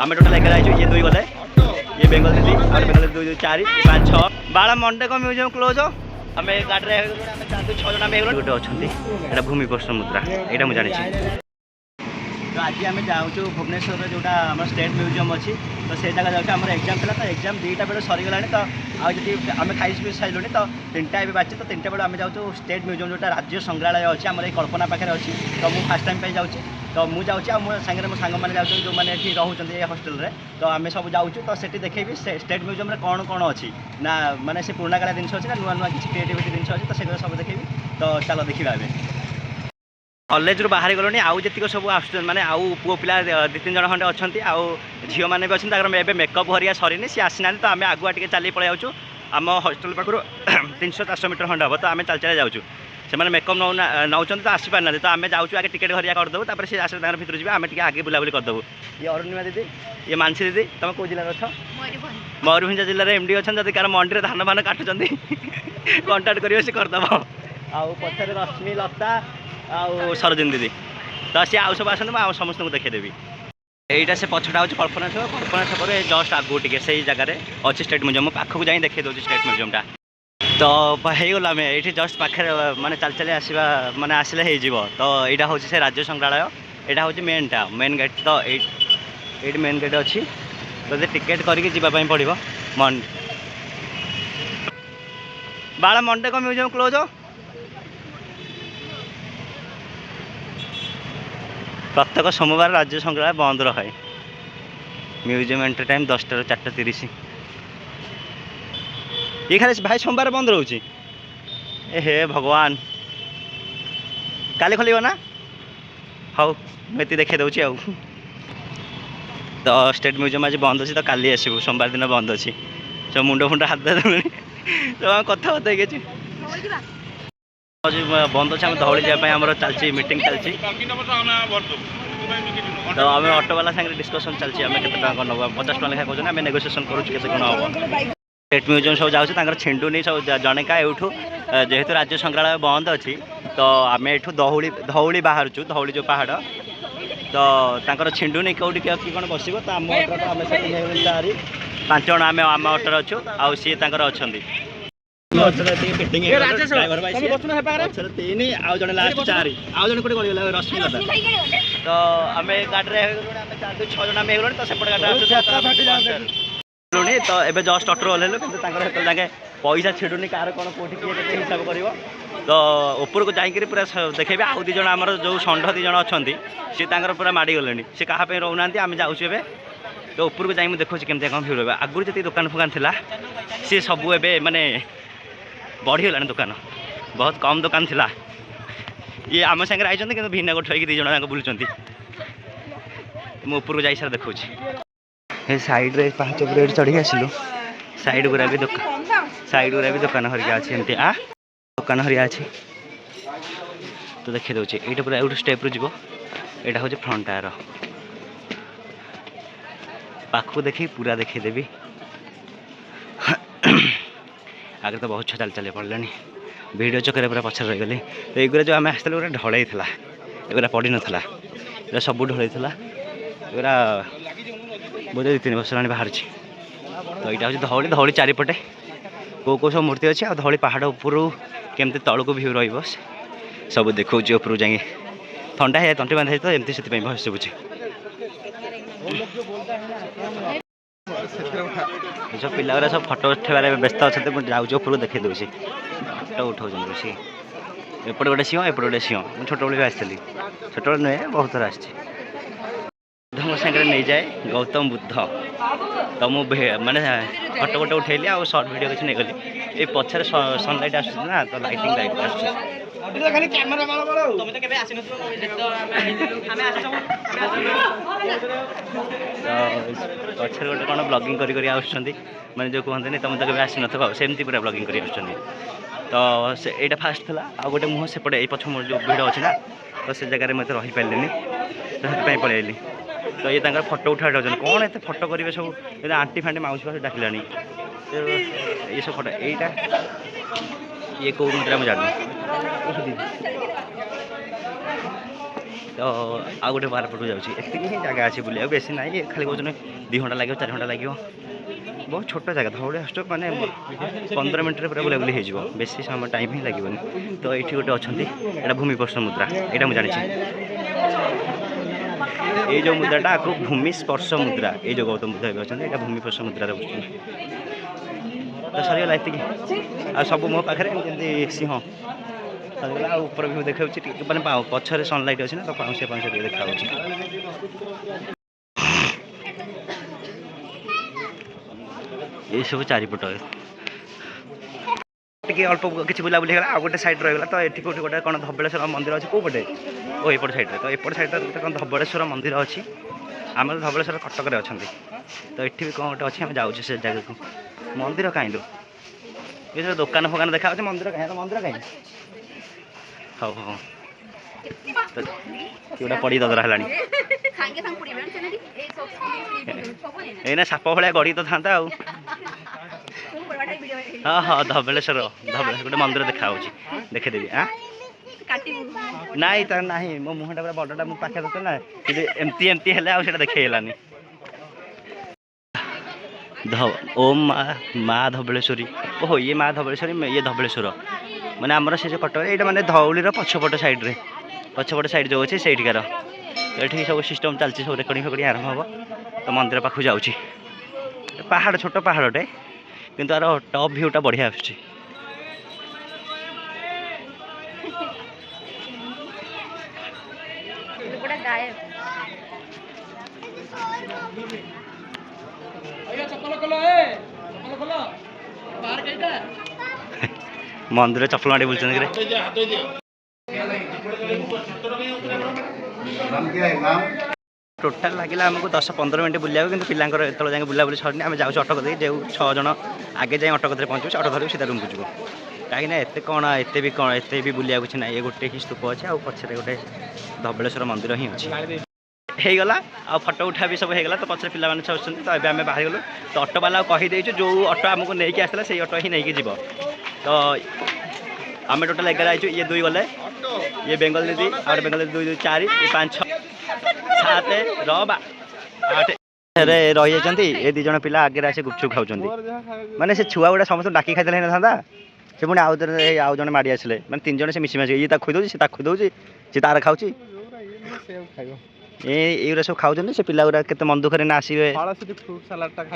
आम टोटाल एक ये 2 गले ये बेंगल दीदी और बेंगल दीदी 2 4 5 6 बाला मंडे को म्यूजियम क्लोज आम गाड़ी में 6 जन गोटे अच्छा भूमि प्रश्न मुद्रा यहाँ मुझे जानी तो आज आम जाऊँ भुवनेश्वर जोटा आम स्टेट म्यूजियम अच्छी तो से जगह जाऊँ आम एग्जाम था तो एग्जाम 2टा बेले सरीगला तो आदि आम खाई पी सारे तो 3टा भी बाची तो 3टा बेले आम जाऊँ स्टेट म्यूजियम जोटा राज्य संग्रहालय अच्छी आम कल्पना पाखे अच्छी तो मुझे फास्ट टाइम पे जाऊँ तो मुझे जाऊँ मो सागर मो सांग मैंने जाऊँ जो मैंने ये रोचे हस्टेल तो आम सब जाऊँ तो सेठी देखेबी स्टेट म्यूजियम में कौन कौन अच्छी ना माने से पुराणा कालिया जिन अच्छी ना नुआ नुआ किसी क्रिएटिविटी जिन अच्छी तो से सब देखेबी तो चलो देखा कॉलेज रू बाहरी गलोनी आउ जी सब आस माने आउ पुओ पिला 2-3 जन खंडे अच्छी आउ झील मैंने भी अच्छे मेकअप हरिया सरीनी सी आसी ना तो आम आगुआ टे चली पलि जाऊँ आम हस्टेल पाखु 300-400 मीटर खंडे हम तो आम चल चल जाऊँ से मेकअप नौ तो आसपार ना तो आम जाऊँ आगे टिकेट हरिया करदेबू तापर से आस भर जी आम आगे बुलाबुली करदेबू ये अरुणिमा दीदी ये मानसी दीदी तुम कौ जिले अच्छ मयूरभंज जिले में एमडी अच्छा जब कार मंडी में धान मान काटुंट कंटाक्ट कर करदेव आउ पछे रश्मि लता आउ सरोजिनी दीदी तो सी आउ सब आसते मुझे समस्त देखीदेवी यहीटा से पछटा हूँ कल्पना छक जस्ट आगू टे से जगह अच्छी स्टेट म्यूजियम पाखक जाए देखी दूसरी स्टेट म्यूजियमटा तो होगला आम ये जस्ट पाखे माने चल चल आसवा माने आसिले हो तो यहाँ हूँ से राज्य संग्रहालय यहाँ हूँ मेनटा मेन गेट तो ये मेन गेट अच्छी तो टिकेट करके जावाई पड़ो बाला मंडे को म्यूजियम क्लोज प्रत्येक सोमवार राज्य संग्रहालय बंद रहे म्यूजियम एंट्री टाइम 10टा ରୁ 4:30 ये खाली भाई सोमवार बंद रोचे ए हे भगवान काली खोल ना हाउ मैं देखी दूसरी आउ तो स्टेट म्यूजियम आज बंद अच्छी तो काली आसबू सोमवार दिन बंद अच्छी सब मुंड फुंड हाथ दे तो कथा बंद अच्छे आम धौली जावाई आम चलती मीटिंग चलती तो आम ऑटो वाला सागर डिस्कसन चलती आम के नब 50 टका लेखा कहते हैं नेगोसीएसन करें स्टेट म्यूजियम सब जाऊँ छेडुनी सब जने का यूँ जेहेतु राज्य संग्रहालय बंद अच्छी तो आम एठू धौली बाहर धौली जो पहाड़ तो छेडुनी कौटी कि कौन बस तो आम ऑटो आम 4-5 जन आम आम ऑटो अच्छु आउ सी अच्छा रश्मि तो आम गाड़ी 6 जन तो सेपटे गाड़ी तो एबे जस्ट ऑटो ओह्लैलु कि जाके पैसा छिड़ुनी कार कौन कौटी किए हिसाब कर तो ऊपर को जाकर पूरा देखे आउ 2 जन आम जो षंढ 2 जन अच्छा सी पूरा माड़ी गले सी क्या रोना आम जाऊँ ए तो ऊपर को जाए देखो केमती कौन भिड़ आगुरी जी दुकान फुकान थी सी सबू ए माने बढ़ीगला दुकान बहुत कम दुकान थिला ये आम सागर आई कि भिन्न गोठ 2 जन बुलूँ मुझे ऊपर को जाई सारा देखा ये साइड रे पाँच ऊपर चढ़ी आसिलु साइड गुरा भी दुकान हरिया अच्छी एमती दुकान हरिया अच्छी तो देखी दूसरी ये पूरा यूँ स्टेप रू यहाँ हूँ फ्रंट टायर पाखक देखी पूरा देखीदेवी आगे तो बहुत चल चल पड़े भिड़ चक्कर पूरा पछर रहीगली तो ये जो आम आसते पूरा ढलई था एगुरा पड़ ना सब ढलई एगुरा बोधे 2-3 वर्ष होगा बाहर तो यहाँ हूँ धौली धौली चारिपटे कौ सब मूर्ति अच्छी आ धौली पहाड़ उपर केमती तल को भ्यू रही सब देखा ऊपर जाए थंडा है तंटी बांधा तो एमती से भय शुभुचे सब पिला सब फटो उठेबार व्यस्त अच्छा मुझे जाऊँ ऊपर देखी दूसरी फटो उठाऊँ सी एपटे गोटे सिंह एपटे गोटे सिंह मुझे छोट भी आसती छोट नुहे बहुत थर आसी बुद्ध सागर नहीं जाए गौतम बुद्ध तो मुझे माने फटो गोटे उठेली आ सर्ट वीडियो किसी नहीं गली ये पछर सनलाइट आसा तो लाइटिंग लाइट पछर गोटे कौन ब्लॉगिंग करी माने जो कहते तुम तो आसी न सेमती पूरा ब्लॉगिंग करी तो यहाँ फास्ट था आ गोटे मुँह सेपटे ये पछ जो भिड़ अच्छी ना तो से जगह मत रही पारे तो से पलैली तो ये फटो उठा कौन एत फटो करेंगे सब आंटी फांटी माउसी फाउसी डाकिला ये सब फटो यहाँ ये कौ मुद्रा मुझे जानी तो आउ गोटे बारपटू जाऊँगी एति ही जगह अच्छी बुले बेसी ना खाली कौन 2 घंटा लगे 4 घंटा लगे बहुत छोट जगह धौड़ी आस मैंने 15 मिनट पूरा बुलाबुली हो बेसी समय टाइम ही लगे तो ये गोटे अच्छा यहाँ भूमिस्पर्श मुद्रा यहाँ मुझे जानी ये जो मुद्राटा आपको भूमिस्पर्श मुद्रा ये जो गौतम बुद्ध अच्छा यहाँ भूमिस्पर्श मुद्रा बस तो सरीगला ये आ सब मो पाखे जमी सिंह सरीगला ऊपर भी देखा मैंने पछरे सनलाइट अच्छी ना तो पाउस देखा ये सब चारिपट टे अल्प किसी बुलाबुली आ गोटे सैड रहीगला तो ये गोटे गोटे कौन धबलेश्वर मंदिर अच्छी कौटे ओ एपट सैड्रे तो एपट सैड्रे गोटे कौन धबलेश्वर मंदिर अच्छी आम धबलेश्वर कटक अच्छा तो ये भी कौन गोटे अच्छी आम जाऊँ से जगह को मंदिर कहीं ये सब दुकान फुकान देखा मंदिर कहीं तो मंदिर कहीं हाँ हाँ तो गोटे पड़ी ददरा है एना साप भाया गड़ी तो था हाँ हाँ धबलेश्वर गोटे मंदिर देखा देखेदेवी हाँ नाई तार ना मो मुहटा पूरा बड़टा मो पाखे देते ना एमती एमती है देखेलानी ओम माँ धबलेश्वरी ओहो ये माँ धबलेश्वरी ये धबलेश्वर मैंने आमर से जो कटक ये मैंने धौलीर पछपट सैड्रे पछपट सैड जो अच्छे से तो ये सब सिस्टम चलती सब रेकर्डिंग फेकर्डिंग आरंभ हम तो मंदिर पाखु जाऊँगी पहाड़ छोट पहाड़टे किंतु यार टॉप भ्यूटा बढ़िया आसुची मंदिर चप्पल माड़ी बुलते टोटाल लगे आमको 10-15 मिनट बुलाया कि पिलांर जो जाए बुलाबुली सर आम जाऊँ अटक दे जो 6 जन आगे जाए अटक पहुँचू अटो धर सीधा रूम को जीव कहीं एत कौन एत भी बुलाया कुछ ना ये गोटे ही स्तूप अच्छे आ पछरे गोटे धबलेश्वर मंदिर ही अच्छी होगला आ फटो उठा भी सब होगला तो पछरे पिला सब तो ये आम बाहर गलु तो अटो वाला कहीदेचु जो अटो आमको नहीं आसला से अटो ही नहीं जीव तो आम टोटाल 11 आईचु ये 2 गले ये बेंगल दीदी और बेंगल दीदी 2 4 ये 5 6 7 8 रही जाती ये 2 जन पिला आगे आसे गुपचुप खाऊँ माने से छुआ गुड़ा समस्त डाकी खाई ना था से पुणी आउ जन माड़ी आसले मैंने 3 जन से मिसी मासी ये खुद से खुदे सी तार खाऊँ ये सब खाऊँ से पिला गुड़ा के मन दुखरे ना आसवे